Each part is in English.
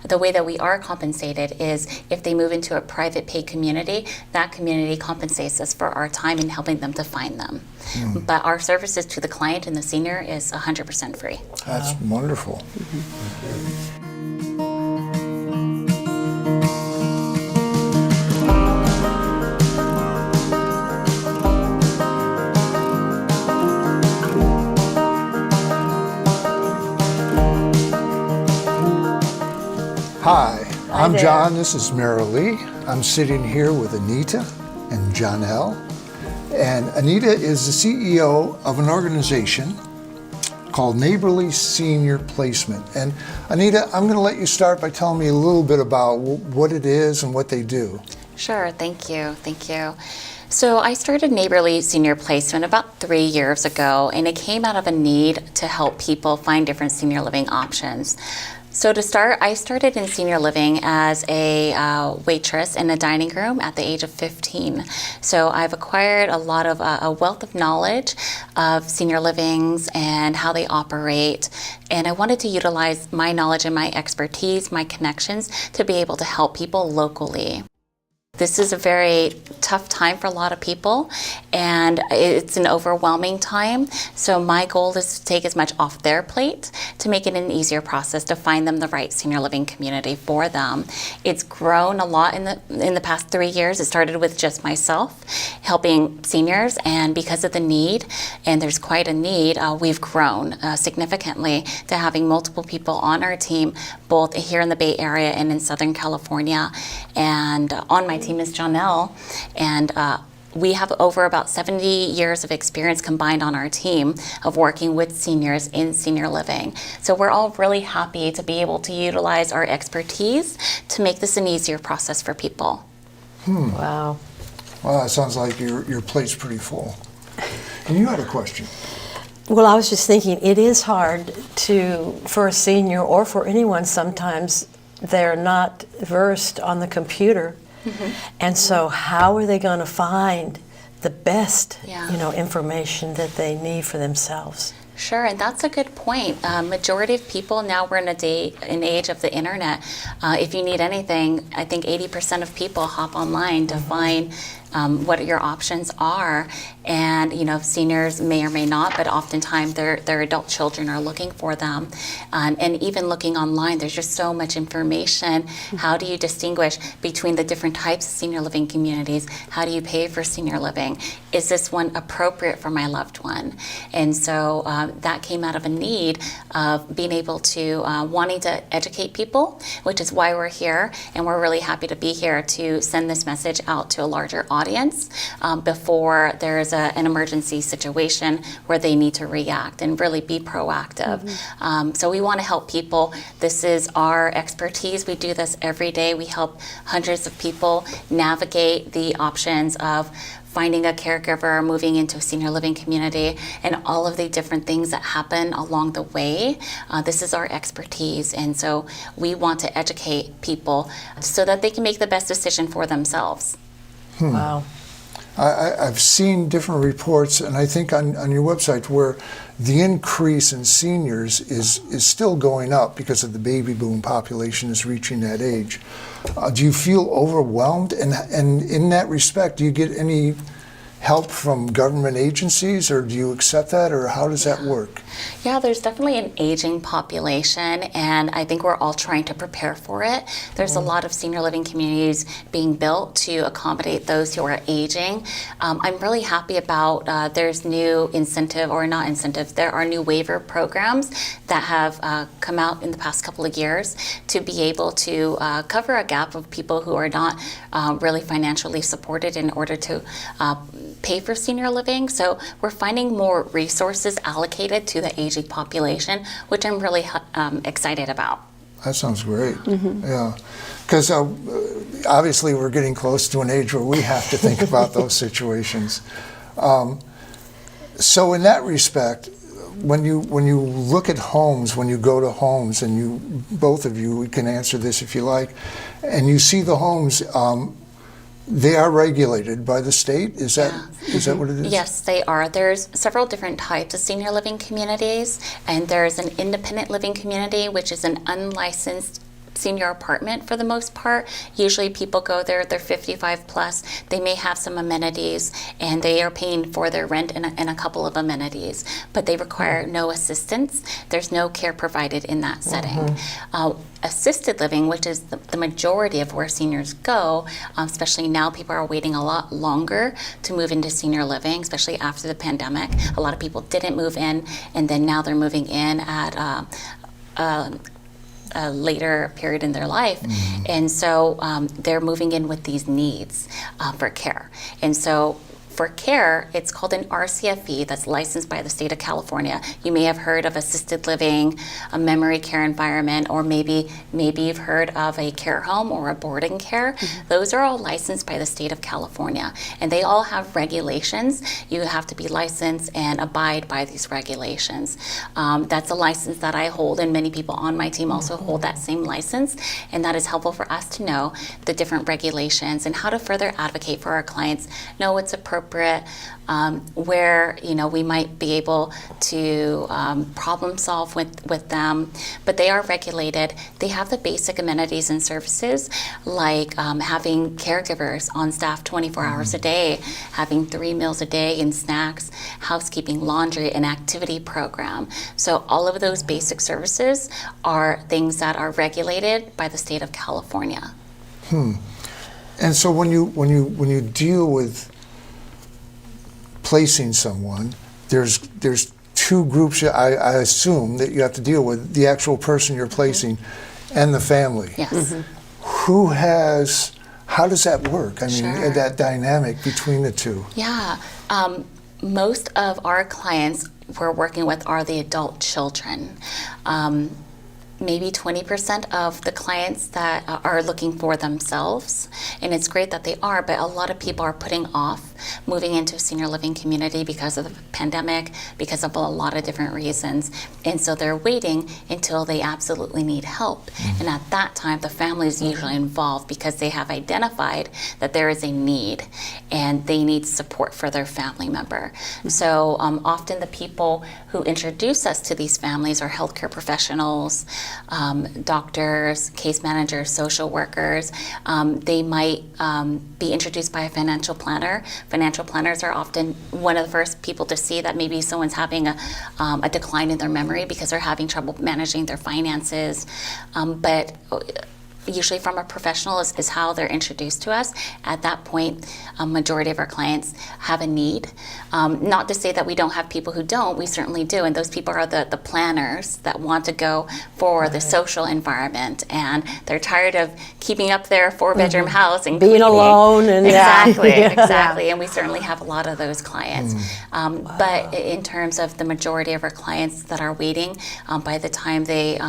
the way that we are compensated is if they move into a private paid community, that community compensates us for our time in helping them to find them. But our services to the client and the senior is 100% free. That's wonderful. Hi, I'm John. This is Merrily. I'm sitting here with Anita and Johnell. And Anita is the CEO of an organization called Neighborly Senior Placement. And Anita, I'm going to let you start by telling me a little bit about what it is and what they do. Sure, thank you. So I started Neighborly Senior Placement about 3 years ago, and it came out of a need to help people find different senior living options. So to start, I started in senior living as a waitress in a dining room at the age of 15. So I've acquired a lot of a wealth of knowledge of senior livings and how they operate. And I wanted to utilize my knowledge and my expertise, my connections, to be able to help people locally. This is a very tough time for a lot of people, and it's an overwhelming time. So my goal is to take as much off their plate to make it an easier process to find them the right senior living community for them. It's grown a lot in the past 3 years. It started with just myself helping seniors, and because of the need, and there's quite a need, we've grown significantly to having multiple people on our team, both here in the Bay Area and in Southern California. And on my team is Johnell, and we have over about 70 years of experience combined on our team of working with seniors in senior living. So we're all really happy to be able to utilize our expertise to make this an easier process for people. Wow. Well, it sounds like your plate's pretty full. And you had a question. Well, I was just thinking, it is hard for a senior or for anyone sometimes, they're not versed on the computer. And so how are they going to find the best, information that they need for themselves? Sure, and that's a good point. Majority of people now, we're in an age of the internet. If you need anything, I think 80% of people hop online to find what your options are. And seniors may or may not, but oftentimes their adult children are looking for them. And even looking online, there's just so much information. How do you distinguish between the different types of senior living communities? How do you pay for senior living? Is this one appropriate for my loved one? And so that came out of a need of being able to wanting to educate people, which is why we're here. And we're really happy to be here to send this message out to a larger audience before there's an emergency situation where they need to react and really be proactive. So we want to help people. This is our expertise. We do this every day. We help hundreds of people navigate the options of finding a caregiver, moving into a senior living community, and all of the different things that happen along the way. This is our expertise, and so we want to educate people so that they can make the best decision for themselves. Wow. I've seen different reports, and I think on your website, where the increase in seniors is still going up because of the baby boom population is reaching that age. Do you feel overwhelmed? And in that respect, do you get any help from government agencies, or do you accept that, or how does that work? Yeah, there's definitely an aging population, and I think we're all trying to prepare for it. There's a lot of senior living communities being built to accommodate those who are aging. I'm really happy about there's new incentive, or not incentive, there are new waiver programs that have come out in the past couple of years to be able to cover a gap of people who are not really financially supported in order to pay for senior living. So we're finding more resources allocated to the aging population, which I'm really excited about. That sounds great. Yeah, because obviously we're getting close to an age where we have to think about those situations. So in that respect, when you look at homes, when you go to homes, and you, both of you, we can answer this if you like, and you see the homes, they are regulated by the state? Is that what it is? Yes, they are. There's several different types of senior living communities, and there's an independent living community, which is an unlicensed senior apartment for the most part. Usually people go there, they're 55 plus, they may have some amenities, and they are paying for their rent and a couple of amenities, but they require no assistance. There's no care provided in that setting. Assisted living, which is the majority of where seniors go, especially now people are waiting a lot longer to move into senior living, especially after the pandemic. A lot of people didn't move in, and then now they're moving in at a later period in their life. And so they're moving in with these needs for care. And so for care, it's called an RCFE that's licensed by the state of California. You may have heard of assisted living, a memory care environment, or maybe you've heard of a care home or a boarding care. Those are all licensed by the state of California, and they all have regulations. You have to be licensed and abide by these regulations. That's a license that I hold, and many people on my team also hold that same license, and that is helpful for us to know the different regulations and how to further advocate for our clients, know what's appropriate, where we might be able to problem solve with them, but they are regulated. They have the basic amenities and services like having caregivers on staff 24 hours a day, having 3 meals a day and snacks, housekeeping, laundry, an activity program. So all of those basic services are things that are regulated by the state of California. And so when you deal with placing someone, there's two groups I assume that you have to deal with: the actual person you're placing and the family. Yes. How does that work? I mean, Sure. that dynamic between the two. Yeah. Most of our clients we're working with are the adult children. Maybe 20% of the clients that are looking for themselves, and it's great that they are, but a lot of people are putting off moving into a senior living community because of the pandemic, because of a lot of different reasons, and so they're waiting until they absolutely need help. And at that time, the family is usually involved because they have identified that there is a need and they need support for their family member. So often the people who introduce us to these families are healthcare professionals, doctors, case managers, social workers. They might be introduced by a financial planner. Financial planners are often one of the first people to see that maybe someone's having a decline in their memory because they're having trouble managing their finances. But usually from a professional is how they're introduced to us. At that point, a majority of our clients have a need. Not to say that we don't have people who don't, we certainly do, and those people are the planners that want to go for the social environment, and they're tired of keeping up their 4-bedroom house and being cleaning. alone and Exactly, and we certainly have a lot of those clients. But in terms of the majority of our clients that are waiting, by the time they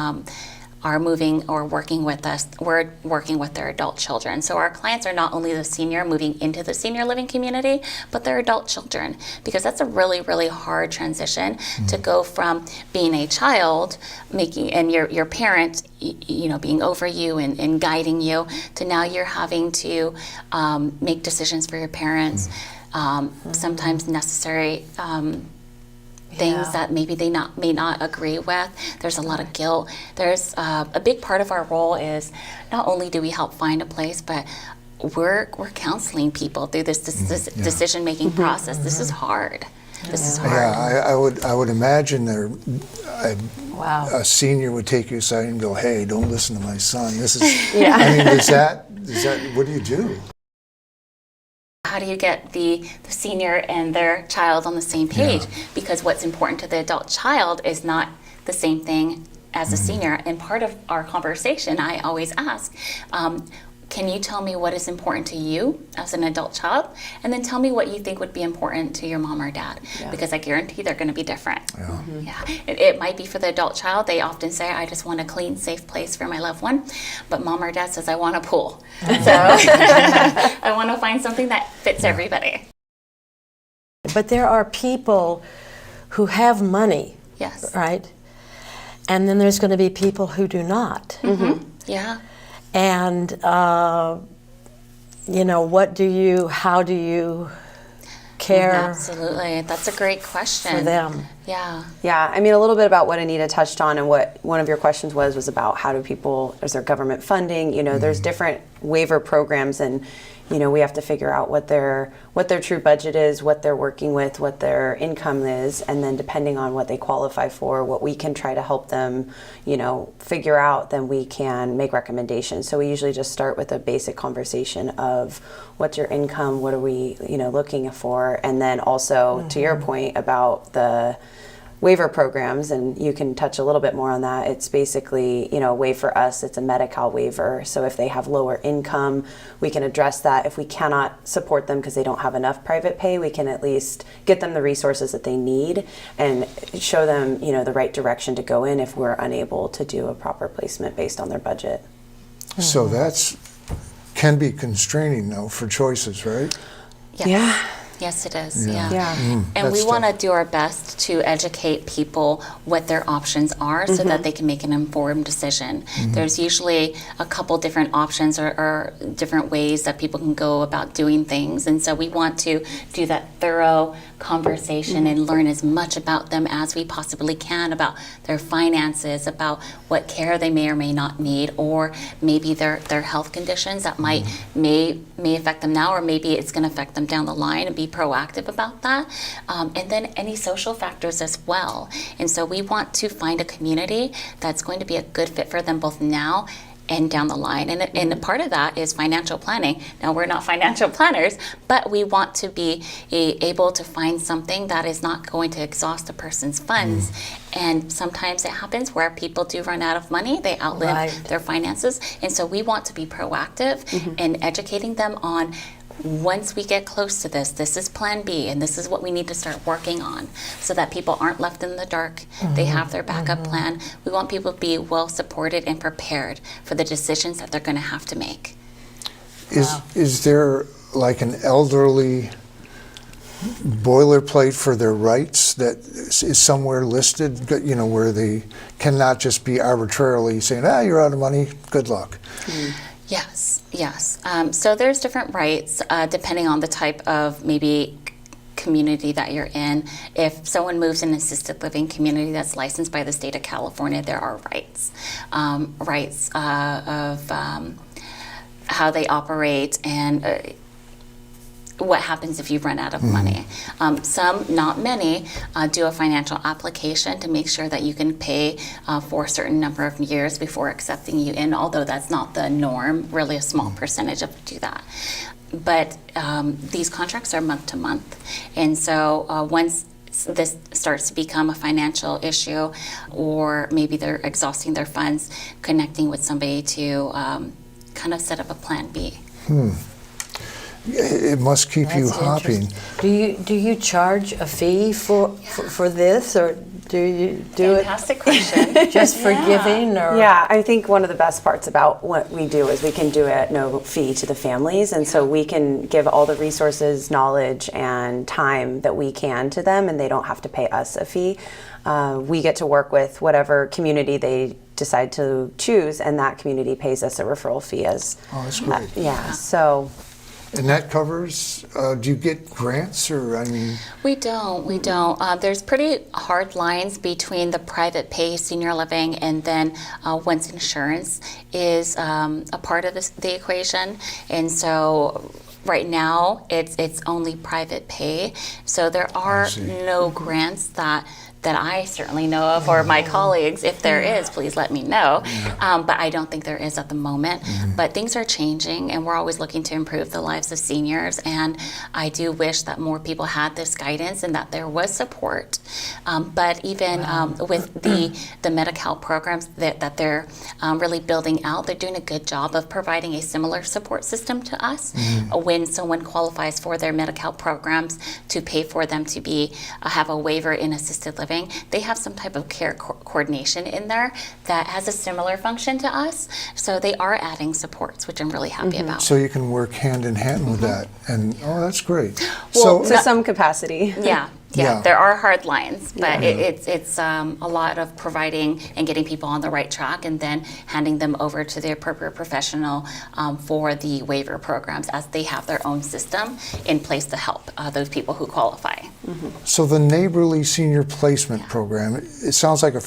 are moving or working with us, we're working with their adult children. So our clients are not only the senior moving into the senior living community, but their adult children, because that's a really, really hard transition to go from being a child, and your parent, being over you and guiding you, to now you're having to make decisions for your parents, sometimes necessary things that maybe they may not agree with. There's a lot of guilt. There's a big part of our role is not only do we help find a place, but we're counseling people through this decision-making process. This is hard. This is hard. Yeah, I would imagine a senior would take you aside and go, "Hey, don't listen to my son. This is." I mean, does that? What do you do? How do you get the senior and their child on the same page? Because what's important to the adult child is not the same thing as a senior. And part of our conversation, I always ask, can you tell me what is important to you as an adult child? And then tell me what you think would be important to your mom or dad. Because I guarantee they're going to be different. It might be for the adult child. They often say, I just want a clean, safe place for my loved one. But mom or dad says, I want a pool. So I want to find something that fits everybody. But there are people who have money, right? And then there's going to be people who do not. Yeah. And, how do you care? Absolutely. That's a great question. For them. Yeah. Yeah, I mean, a little bit about what Anita touched on, and what one of your questions was about how do people, is there government funding? You know, there's different waiver programs, and you know, we have to figure out what their true budget is, what they're working with, what their income is, and then depending on what they qualify for, what we can try to help them, you know, figure out, then we can make recommendations. So we usually just start with a basic conversation of what's your income, what are we, you know, looking for, and then also to your point about the waiver programs, and you can touch a little bit more on that. It's basically, you know, a way for us, it's a Medi-Cal waiver. So if they have lower income, we can address that. If we cannot support them because they don't have enough private pay, we can at least get them the resources that they need and show them, you know, the right direction to go in if we're unable to do a proper placement based on their budget. So that's can be constraining though for choices, right? Yes. Yeah. Yes, it is. Yeah. Yeah. Yeah. And we That's want to tough. do our best to educate people what their options are so that they can make an informed decision. There's usually a couple different options or different ways that people can go about doing things. And so we want to do that thorough conversation and learn as much about them as we possibly can, about their finances, about what care they may or may not need, or maybe their health conditions that may affect them now, or maybe it's going to affect them down the line, and be proactive about that. And then any social factors as well. And so we want to find a community that's going to be a good fit for them both now and down the line. And a part of that is financial planning. Now, we're not financial planners, but we want to be able to find something that is not going to exhaust a person's funds. And sometimes it happens where people do run out of money, they outlive their finances. And so we want to be proactive in educating them on, once we get close to this is plan B, and this is what we need to start working on, so that people aren't left in the dark. They have their backup plan. We want people to be well supported and prepared for the decisions that they're going to have to make. Is there like an elderly boilerplate for their rights that is somewhere listed, you know, where they cannot just be arbitrarily saying, you're out of money, good luck? Yes. So there's different rights depending on the type of maybe community that you're in. If someone moves in an assisted living community that's licensed by the state of California, there are rights. Rights of how they operate and what happens if you run out of money. Some, not many, do a financial application to make sure that you can pay for a certain number of years before accepting you in, although that's not the norm. Really a small percentage of do that. But these contracts are month to month. And so once this starts to become a financial issue, or maybe they're exhausting their funds, connecting with somebody to kind of set up a plan B. It must keep you hopping. Do you charge a fee for this, or do you do Fantastic question. it just for giving? Or Yeah, I think one of the best parts about what we do is we can do it at no fee to the families, and so we can give all the resources, knowledge, and time that we can to them, and they don't have to pay us a fee. We get to work with whatever community they decide to choose, and that community pays us a referral fee as. Oh, that's great. So. And that covers, do you get grants, or, I mean? We don't. There's pretty hard lines between the private pay senior living and then once insurance is a part of the equation. And so right now it's only private pay. So there are no grants that I certainly know of, or my colleagues. If there is, please let me know. But I don't think there is at the moment. But things are changing, and we're always looking to improve the lives of seniors. And I do wish that more people had this guidance and that there was support. But even with the Medi-Cal programs that they're really building out, they're doing a good job of providing a similar support system to us. When someone qualifies for their Medi-Cal programs, to pay for them to have a waiver in assisted living, they have some type of care coordination in there that has a similar function to us. So they are adding supports, which I'm really happy about. So you can work hand in hand with that, and that's great. Well, to some capacity. Yeah. Yeah. There are hard lines, but it's a lot of providing and getting people on the right track, and then handing them over to the appropriate professional for the waiver programs, as they have their own system in place to help those people who qualify. So the Neighborly Senior Placement Program, it sounds like a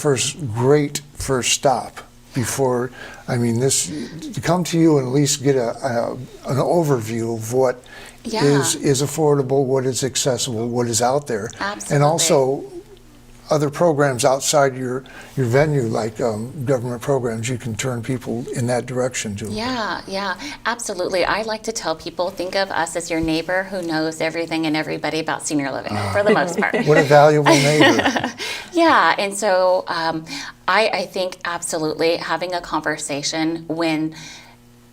great first stop before, I mean, this, to come to you and at least get an overview of what is affordable, what is accessible, what is out there. Absolutely. And also other programs outside your venue, like government programs, you can turn people in that direction to. Yeah, absolutely. I like to tell people, think of us as your neighbor who knows everything and everybody about senior living, for the most part. What a valuable neighbor. Yeah, and so I think absolutely having a conversation when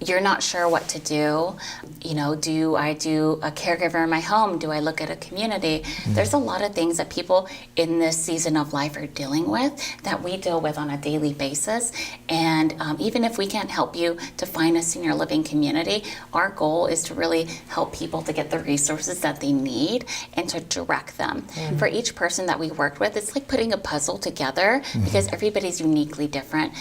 you're not sure what to do. You know, do I do a caregiver in my home? Do I look at a community? There's a lot of things that people in this season of life are dealing with that we deal with on a daily basis. And even if we can't help you to find a senior living community, our goal is to really help people to get the resources that they need and to direct them. For each person that we worked with, it's like putting a puzzle together, because everybody's uniquely different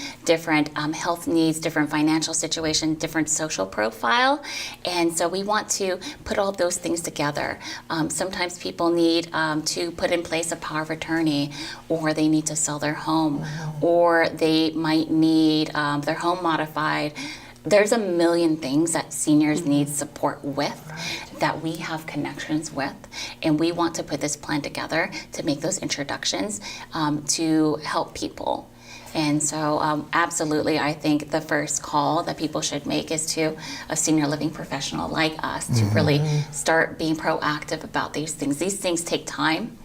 health needs, different financial situation, different social profile, and so we want to put all of those things together. Sometimes people need to put in place a power of attorney, or they need to sell their home, or they might need their home modified. There's a million things that seniors need support with that we have connections with, and we want to put this plan together to make those introductions to help people. And so absolutely, I think the first call that people should make is to a senior living professional like us to really start being proactive about these things. These things take time.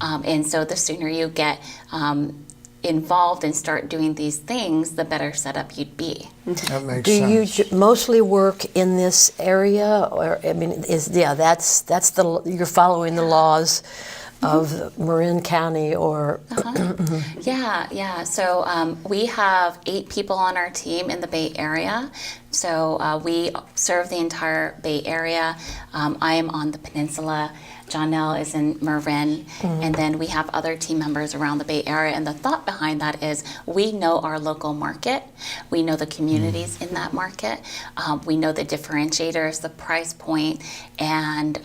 And so the sooner you get involved and start doing these things, the better set up you'd be. That makes Do sense. you mostly work in this area, or I mean, that's the you're following the laws of Marin County, or Yeah. So we have 8 people on our team in the Bay Area. So we serve the entire Bay Area. I am on the peninsula. Johnell is in Marin, and then we have other team members around the Bay Area. And the thought behind that is we know our local market. We know the communities in that market. We know the differentiators, the price point, and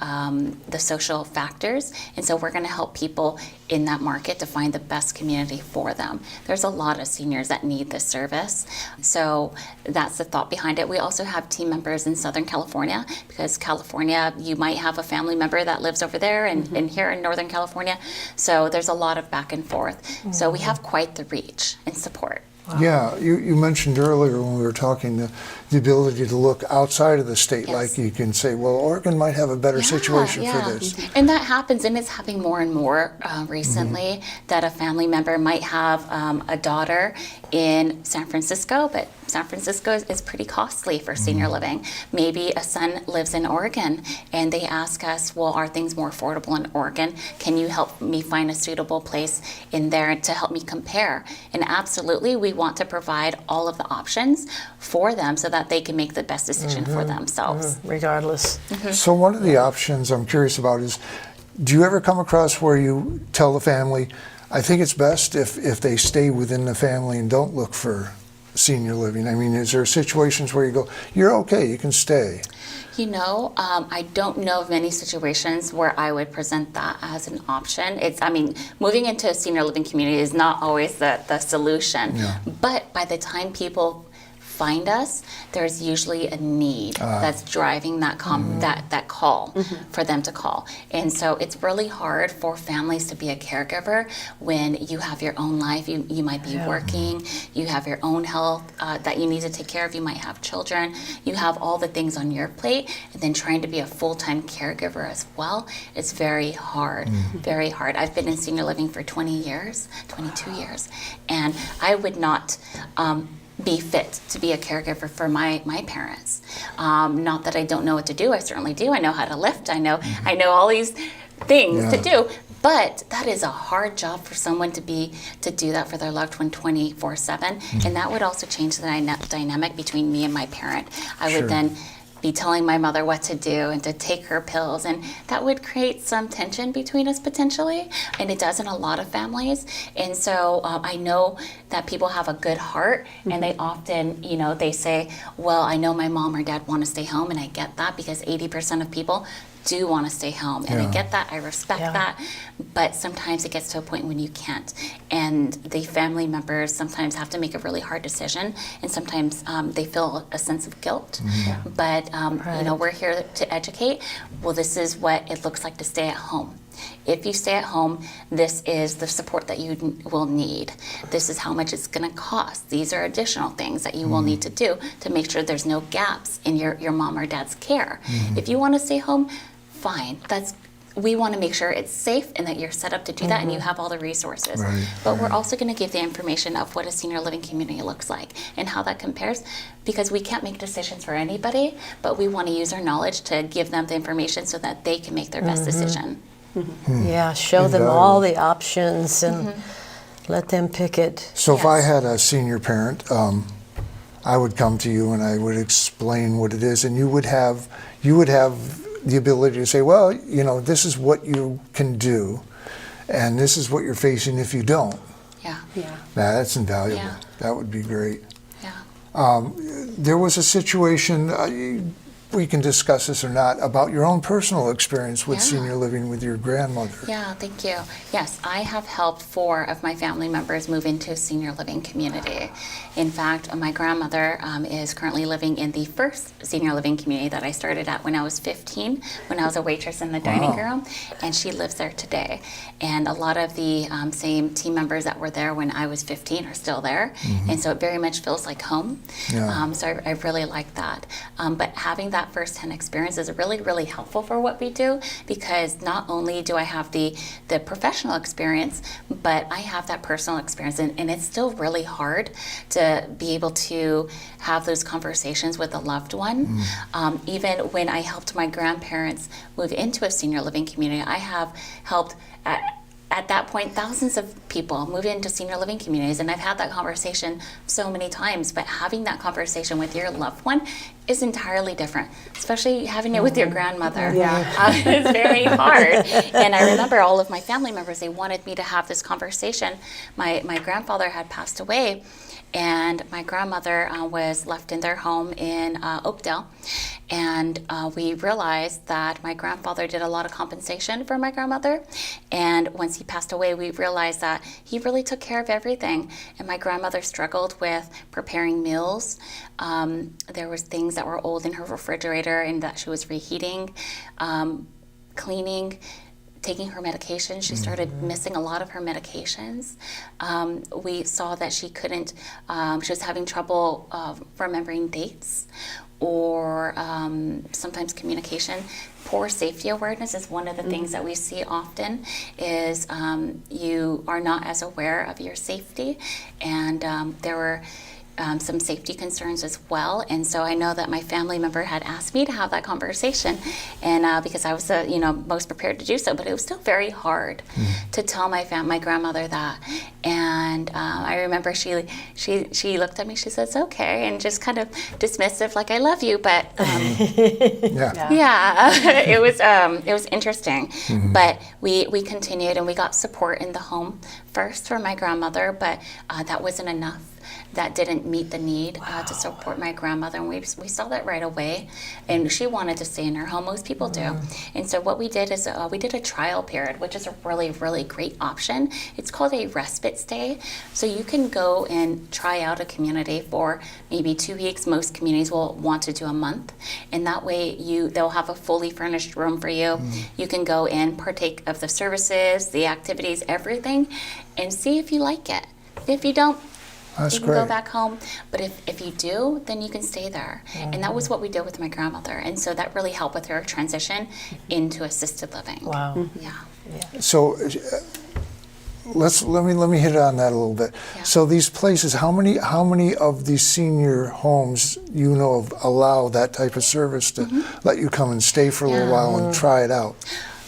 the social factors. And so we're going to help people in that market to find the best community for them. There's a lot of seniors that need this service. So that's the thought behind it. We also have team members in Southern California, because California, you might have a family member that lives over there and here in Northern California. So there's a lot of back and forth. So we have quite the reach and support. Wow. Yeah, you mentioned earlier when we were talking the ability to look outside of the state, Yes. like you can say, well, Oregon might have a better situation for this. And that happens, and it's happening more and more recently, that a family member might have a daughter in San Francisco, but San Francisco is pretty costly for senior living. Maybe a son lives in Oregon, and they ask us, well, are things more affordable in Oregon? Can you help me find a suitable place in there to help me compare? And absolutely, we want to provide all of the options for them so that they can make the best decision for themselves. regardless. So one of the options I'm curious about is, do you ever come across where you tell the family, I think it's best if they stay within the family and don't look for senior living? I mean, is there situations where you go, you're okay, you can stay? You know, I don't know of many situations where I would present that as an option. Moving into a senior living community is not always the solution. Yeah. But by the time people find us, there's usually a need that's driving that that call for them to call. And so it's really hard for families to be a caregiver when you have your own life. You might be working, you have your own health that you need to take care of, you might have children, you have all the things on your plate, and then trying to be a full-time caregiver as well, it's very hard, very hard. I've been in senior living for 22 years, and I would not be fit to be a caregiver for my parents. Not that I don't know what to do, I certainly do. I know how to lift, I know all these things to do, but that is a hard job for someone to do that for their loved one 24/7, and that would also change the dynamic between me and my parent. I would then be telling my mother what to do and to take her pills, and that would create some tension between us potentially, and it does in a lot of families. And so I know that people have a good heart, and they often, you know, they say, well, I know my mom or dad want to stay home, and I get that because 80% of people do want to stay home, and I get that, I respect that, but sometimes it gets to a point when you can't, and the family members sometimes have to make a really hard decision, and sometimes they feel a sense of guilt, but you know, we're here to educate. Well, this is what it looks like to stay at home. If you stay at home, this is the support that you will need. This is how much it's going to cost. These are additional things that you will need to do to make sure there's no gaps in your mom or dad's care. If you want to stay home, fine. We want to make sure it's safe and that you're set up to do that and you have all the resources. But we're also going to give the information of what a senior living community looks like and how that compares, because we can't make decisions for anybody, but we want to use our knowledge to give them the information so that they can make their best decision. Yeah, show them all the options and let them pick it. So if I had a senior parent, I would come to you and I would explain what it is, and you would have the ability to say, well, you know, this is what you can do, and this is what you're facing if you don't. Yeah. That's invaluable. Yeah. That would be great. Yeah. There was a situation, we can discuss this or not, about your own personal experience with senior living with your grandmother. Yeah, thank you. Yes, I have helped 4 of my family members move into a senior living community. In fact, my grandmother is currently living in the first senior living community that I started at when I was 15, when I was a waitress in the dining room, and she lives there today. And a lot of the same team members that were there when I was 15 are still there, and so it very much feels like home. So I really like that. But having that first-hand experience is really, really helpful for what we do, because not only do I have the professional experience, but I have that personal experience, and it's still really hard to be able to have those conversations with a loved one. Even when I helped my grandparents move into a senior living community, I have helped at that point thousands of people move into senior living communities, and I've had that conversation so many times, but having that conversation with your loved one is entirely different, especially having it with your grandmother. It's very hard. And I remember all of my family members, they wanted me to have this conversation. My grandfather had passed away, and my grandmother was left in their home in Oakdale. And we realized that my grandfather did a lot of compensation for my grandmother. And once he passed away, we realized that he really took care of everything. And my grandmother struggled with preparing meals. There was things that were old in her refrigerator and that she was reheating, cleaning, taking her medication. She started missing a lot of her medications. We saw that she couldn't, she was having trouble remembering dates, or sometimes communication. Poor safety awareness is one of the things that we see often, is you are not as aware of your safety, and there were some safety concerns as well. And so I know that my family member had asked me to have that conversation, and because I was the most prepared to do so, but it was still very hard to tell my grandmother that. And I remember she looked at me, she says, okay, and just kind of dismissive, like, I love you, but it was interesting. But we continued, and we got support in the home first for my grandmother, but that wasn't enough. That didn't meet the need to support my grandmother, and we saw that right away. And she wanted to stay in her home. Most people do. And so what we did is we did a trial period, which is a really, really great option. It's called a respite stay. So you can go and try out a community for maybe 2 weeks. Most communities will want to do a month, and that way they'll have a fully furnished room for you. You can go and partake of the services, the activities, everything, and see if you like it. If you don't, you can go back home. But if you do, then you can stay there. And that was what we did with my grandmother. And so that really helped with her transition into assisted living. Wow. So let me hit on that a little bit. So these places, how many of these senior homes Mm-hmm. allow that type of service to let you come and stay for a little while and try it out?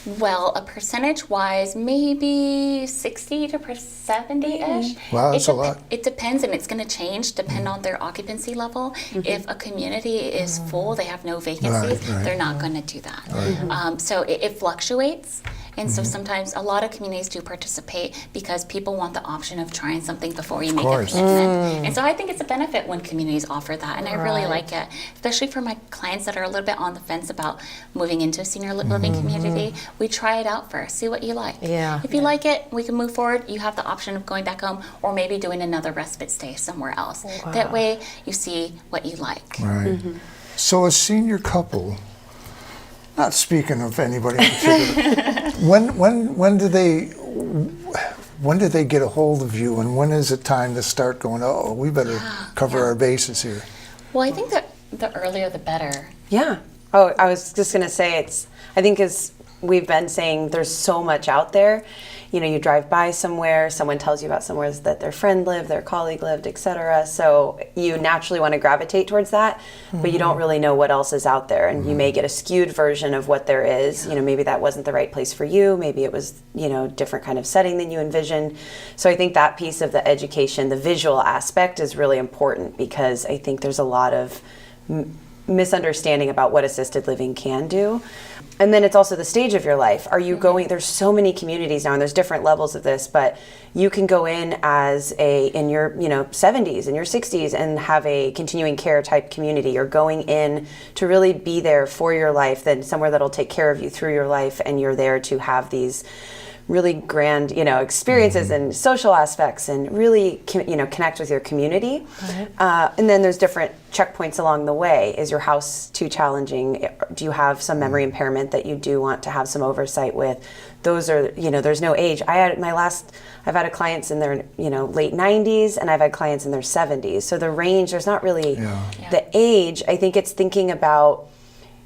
Well, a percentage-wise, maybe 60 to 70-ish. Wow, that's a lot. It depends, and it's going to change depending on their occupancy level. If a community is full, they have no vacancies, Right. they're not going to do that. So it fluctuates. And so sometimes a lot of communities do participate because people want the option of trying something before you make a course. commitment. And so I think it's a benefit when communities offer that, and I really Right. like it, especially for my clients that are a little bit on the fence about moving into a senior living community. We try it out first, see what you like. Yeah. If you like it, we can move forward. You have the option of going back home or maybe doing another respite stay somewhere else. That way you see what you like. Right. So a senior couple, not speaking of anybody in particular, when do they get a hold of you, and when is it time to start going, oh, we better cover our bases here? Well, I think that the earlier the better. Yeah. Oh, I was just going to say I think as we've been saying, there's so much out there. You know, you drive by somewhere, someone tells you about somewhere that their friend lived, their colleague lived, etc. So you naturally want to gravitate towards that, but you don't really know what else is out there. And you may get a skewed version of what there is. You know, maybe that wasn't the right place for you. Maybe it was, different kind of setting than you envisioned. So I think that piece of the education, the visual aspect is really important, because I think there's a lot of misunderstanding about what assisted living can do. And then it's also the stage of your life. Are you going, there's so many communities now, and there's different levels of this, but you can go in in your 70s, in your 60s, and have a continuing care type community. You're going in to really be there for your life, then somewhere that'll take care of you through your life, and you're there to have these really grand, experiences and social aspects, and really, connect with your community. And then there's different checkpoints along the way. Is your house too challenging? Do you have some memory impairment that you do want to have some oversight with? Those are, there's no age. I've had clients in their, late 90s, and I've had clients in their 70s. So the range, there's not really the age. I think it's thinking about,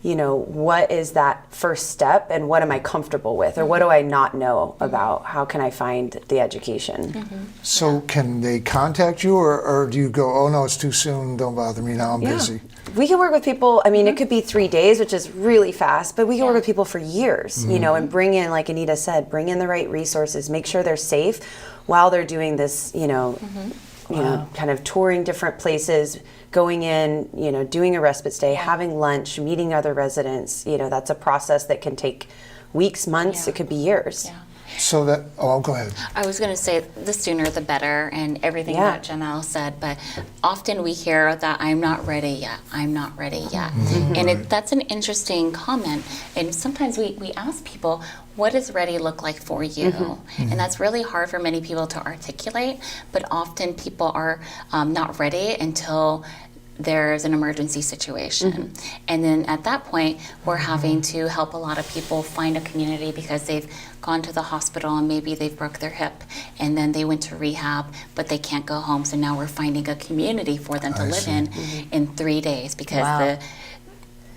what is that first step, and what am I comfortable with, or what do I not know about? How can I find the education? So can they contact you, or do you go, oh no, it's too soon, don't bother me now, I'm busy? We can work with people, it could be 3 days, which is really fast, but we can work with people for years, and bring in, like Anita said, bring in the right resources, make sure they're safe while they're doing this, kind of touring different places, going in, doing a respite stay, having lunch, meeting other residents. That's a process that can take weeks, months, it could be years. So go ahead. I was going to say the sooner the better, and everything that Johnell said, but often we hear that I'm not ready yet, I'm not ready yet. And that's an interesting comment, and sometimes we ask people, what does ready look like for you? And that's really hard for many people to articulate, but often people are not ready until there's an emergency situation. And then at that point, we're having to help a lot of people find a community because they've gone to the hospital and maybe they've broke their hip, and then they went to rehab, but they can't go home. So now we're finding a community for them to live in 3 days, because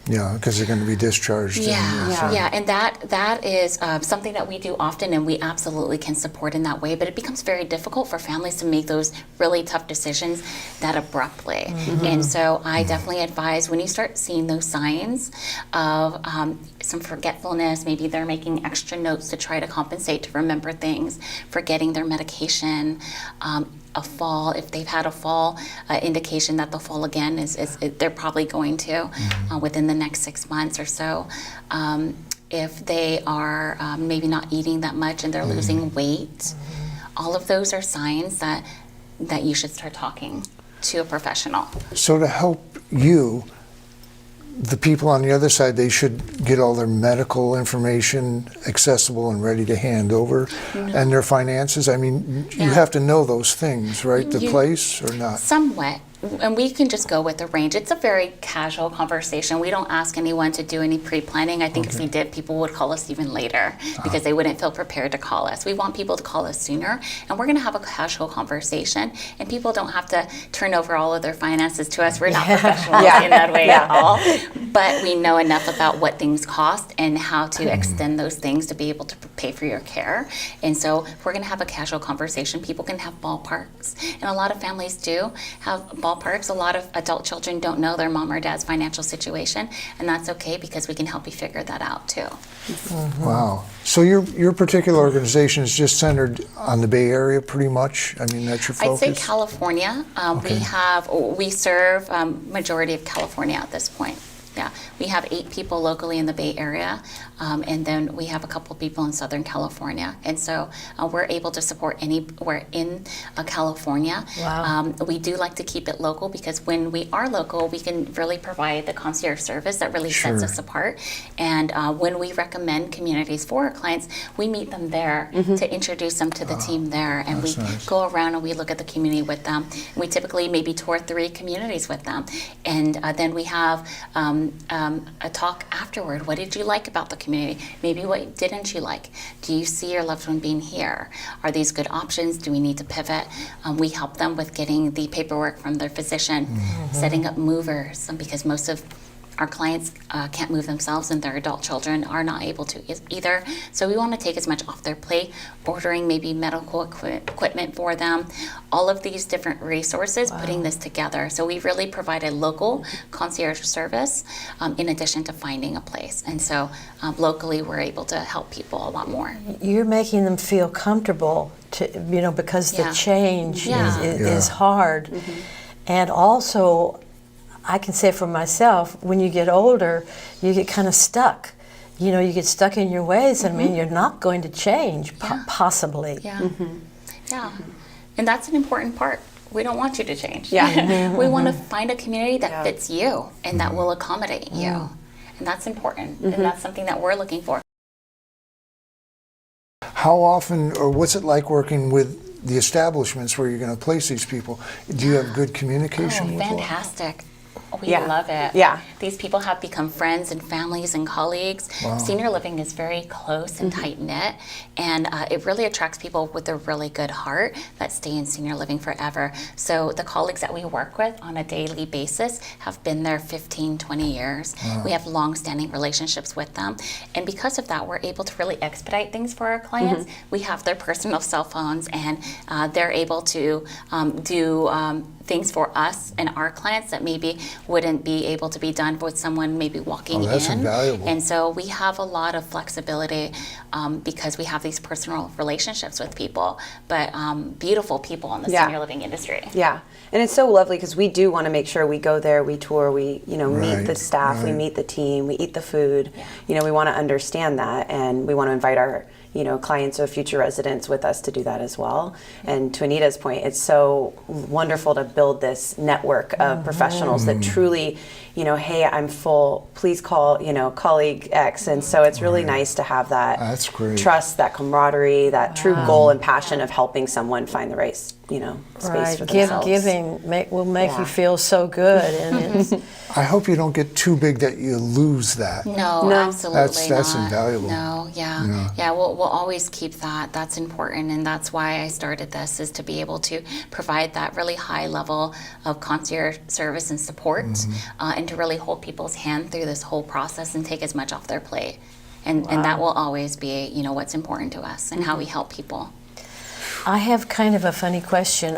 because they're going to be discharged. And that is something that we do often, and we absolutely can support in that way, but it becomes very difficult for families to make those really tough decisions that abruptly. And so I definitely advise, when you start seeing those signs of some forgetfulness, maybe they're making extra notes to try to compensate, to remember things, forgetting their medication, a fall, if they've had a fall, indication that they'll fall again, they're probably going to within the next 6 months or so. If they are maybe not eating that much and they're losing weight, all of those are signs that you should start talking to a professional. So to help you, the people on the other side, they should get all their medical information accessible and ready to hand over, and their finances. I mean, you have to know those things, right? The place or not? Somewhat. And we can just go with the range. It's a very casual conversation. We don't ask anyone to do any pre-planning. I think if we did, people would call us even later because they wouldn't feel prepared to call us. We want people to call us sooner, and we're going to have a casual conversation, and people don't have to turn over all of their finances to us. We're not professionals in that way at all. but we know enough about what things cost and how to extend those things to be able to pay for your care. And so we're going to have a casual conversation. People can have ballparks, and a lot of families do have ballparks. A lot of adult children don't know their mom or dad's financial situation, and that's okay because we can help you figure that out too. Wow. So your particular organization is just centered on the Bay Area, pretty much? I mean, that's your I'd focus? say California. We serve majority of California at this point. Yeah, we have 8 people locally in the Bay Area, and then we have a couple people in Southern California, and so we're able to support anywhere in California. Wow. We do like to keep it local because when we are local, we can really provide the concierge service that really sets Sure. us apart. And when we recommend communities for our clients, we meet them there to introduce them to the team there, and we that's nice. go around and we look at the community with them. We typically maybe tour 3 communities with them, and then we have a talk afterward. What did you like about the community? Maybe what didn't you like? Do you see your loved one being here? Are these good options? Do we need to pivot? We help them with getting the paperwork from their physician, setting up movers, because most of our clients can't move themselves, and their adult children are not able to either. So we want to take as much off their plate, ordering maybe medical equipment for them, all of these different resources, putting this together. So we really provide a local concierge service in addition to finding a place. And so locally, we're able to help people a lot more. You're making them feel comfortable, because the Yeah. change Yeah. is hard. And also, I can say for myself, when you get older, you get kind of stuck. You get stuck in your ways. I mean, you're not going to change, possibly. Yeah. Yeah. And that's an important part. We don't want you to change. Yeah. We want to find a community that Yeah. fits you and that will accommodate you. And that's important. And that's something that we're looking for. How often, or what's it like working with the establishments where you're going to place these people? Do you have good communication with them? Fantastic. We Yeah. love it. Yeah. These people have become friends and families and colleagues. Wow. Senior living is very close and tight-knit, and it really attracts people with a really good heart that stay in senior living forever. So the colleagues that we work with on a daily basis have been there 15, 20 years. We have long-standing relationships with them, and because of that, we're able to really expedite things for our clients. We have their personal cell phones, and they're able to do things for us and our clients that maybe wouldn't be able to be done with someone maybe walking Oh, that's in. invaluable. And so we have a lot of flexibility because we have these personal relationships with people, but beautiful people in the Yeah. senior living industry. Yeah, and it's so lovely because we do want to make sure we go there, we tour, we meet the Right, staff, we right. meet the team, we eat the food. We want to understand that, and we want to invite our clients or future residents with us to do that as well. And to Anita's point, it's so wonderful to build this network of professionals that truly, hey, I'm full, please call, colleague X. And so it's really nice to have that That's great. trust, that camaraderie, that true goal and passion of helping someone find the right, space Right. for themselves. Giving will make Yeah. you feel so good. And it's, I hope you don't get too big that you lose that. No, absolutely That's not. invaluable. No, yeah. We'll always keep that. That's important, and that's why I started this, is to be able to provide that really high level of concierge service and support, and to really hold people's hand through this whole process and take as much off their plate. And that will always be, what's important to us and how we help people. I have kind of a funny question.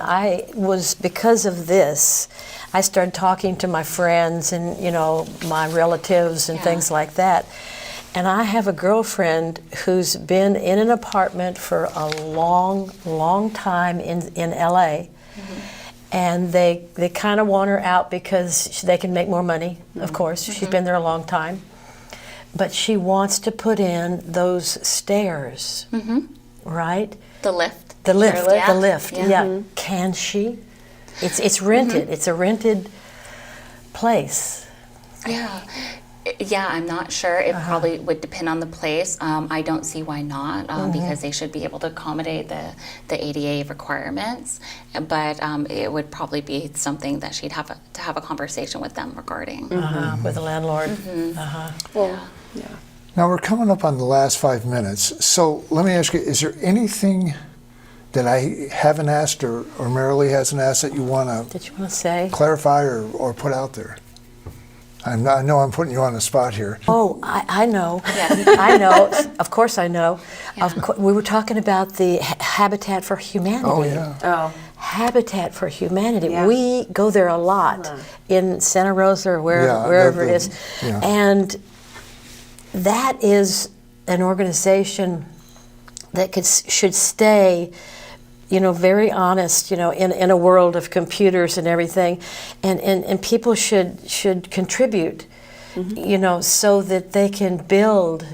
Because of this, I started talking to my friends and, my relatives and Yeah. things like that. And I have a girlfriend who's been in an apartment for a long, long time in LA. And they kind of want her out because they can make more money, of course. She's been there a long time. But she wants to put in those stairs, right? The lift. The lift, Yeah. the lift. Yeah. Yeah. Can she? It's rented. It's a rented place. Yeah. Yeah, I'm not sure. It probably would depend on the place. I don't see why not, because they should be able to accommodate the ADA requirements. But it would probably be something that she'd have to have a conversation with them regarding. With the landlord. Well, yeah. Now we're coming up on the last 5 minutes. So let me ask you, is there anything that I haven't asked or Merrily hasn't asked that you want to Did you want to say? clarify or put out there? I know I'm putting you on the spot here. Oh, I know. Yeah. I know. Of course I know. We were talking about the Habitat for Humanity. Oh, yeah. Oh, Habitat for Humanity. Yeah. We go there a lot in Santa Rosa or wherever it is. Yeah. And that is an organization that should stay, very honest, in a world of computers and everything. And people should contribute, so that they can build,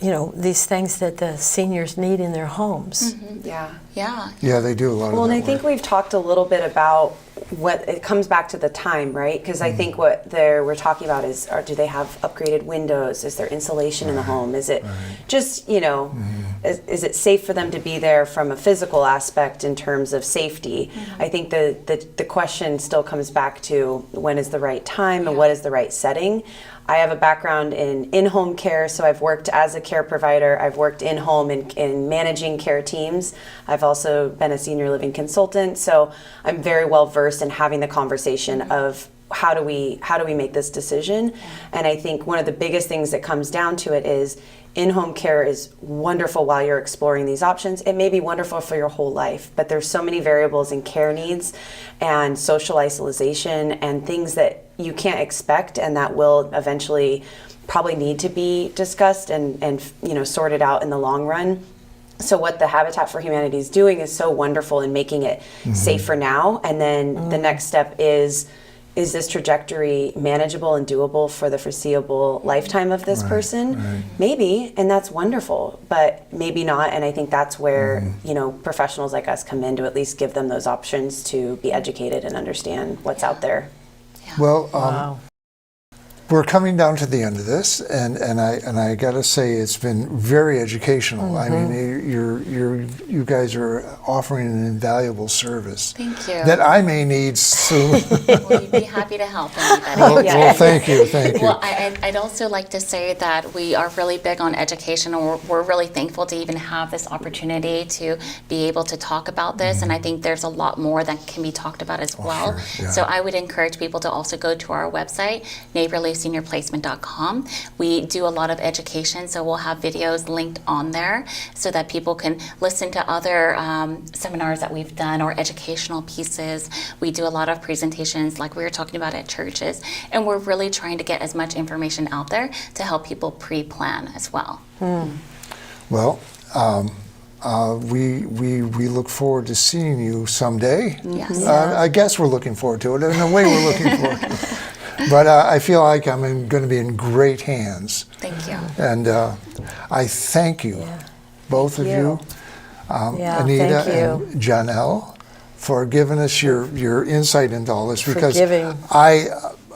these things that the seniors need in their homes. yeah. Yeah. Yeah, they do a lot Well, of and that I think work. we've talked a little bit about what it comes back to the time, right? Because I think what we're talking about is, do they have upgraded windows? Is there insulation in the home? Is it just, is it safe for them to be there from a physical aspect in terms of safety? I think the question still comes back to when is the right time and what is the right setting. I have a background in-home care, so I've worked as a care provider. I've worked in-home in managing care teams. I've also been a senior living consultant, so I'm very well versed in having the conversation of how do we make this decision. And I think one of the biggest things that comes down to it is in-home care is wonderful while you're exploring these options. It may be wonderful for your whole life, but there's so many variables in care needs and social isolation and things that you can't expect and that will eventually probably need to be discussed and sorted out in the long run. So what the Habitat for Humanity is doing is so wonderful in making it safe for now. And then the next step is this trajectory manageable and doable for the foreseeable lifetime of this person? Maybe, and that's wonderful, but maybe not. And I think that's where, professionals like us come in to at least give them those options to be educated and understand what's out there. Well, Wow. we're coming down to the end of this, and I got to say it's been very educational. I mean, you guys are offering an invaluable service. Thank you. That I may need soon. Well, you'd be happy to help anybody. well, thank you. Well, I'd also like to say that we are really big on education, and we're really thankful to even have this opportunity to be able to talk about this. And I think there's a lot more that can be talked about as well. sure, yeah. So I would encourage people to also go to our website, neighborlyseniorplacement.com. We do a lot of education, so we'll have videos linked on there so that people can listen to other seminars that we've done or educational pieces. We do a lot of presentations like we were talking about at churches, and we're really trying to get as much information out there to help people pre-plan as well. Well, we look forward to seeing you someday. Yes. I guess we're looking forward to it. In a way, we're looking forward to it. But I feel like I'm going to be in great hands. Thank you. And I thank you, both of you, Yeah, Anita thank you. and Johnell, for giving us your insight into all this, because giving.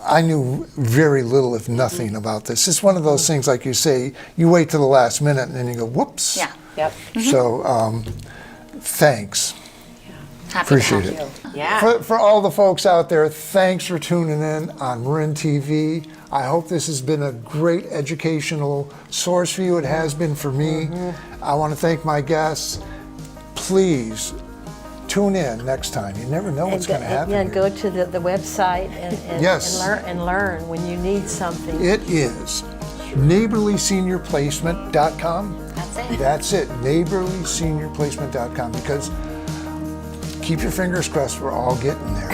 I knew very little, if nothing, about this. It's one of those things, like you say, you wait till the last minute and then you go, whoops. Yeah. Yep. So thanks. Happy Appreciate to it. help you. Yeah. For all the folks out there, thanks for tuning in on Marin TV. I hope this has been a great educational source for you. It has been for me. I want to thank my guests. Please tune in next time. You never know what's going to happen. Yeah, here. go to the website and Yes. learn when you need something. It is neighborlyseniorplacement.com. That's it. That's it, neighborlyseniorplacement.com, because keep your fingers crossed, we're all getting there.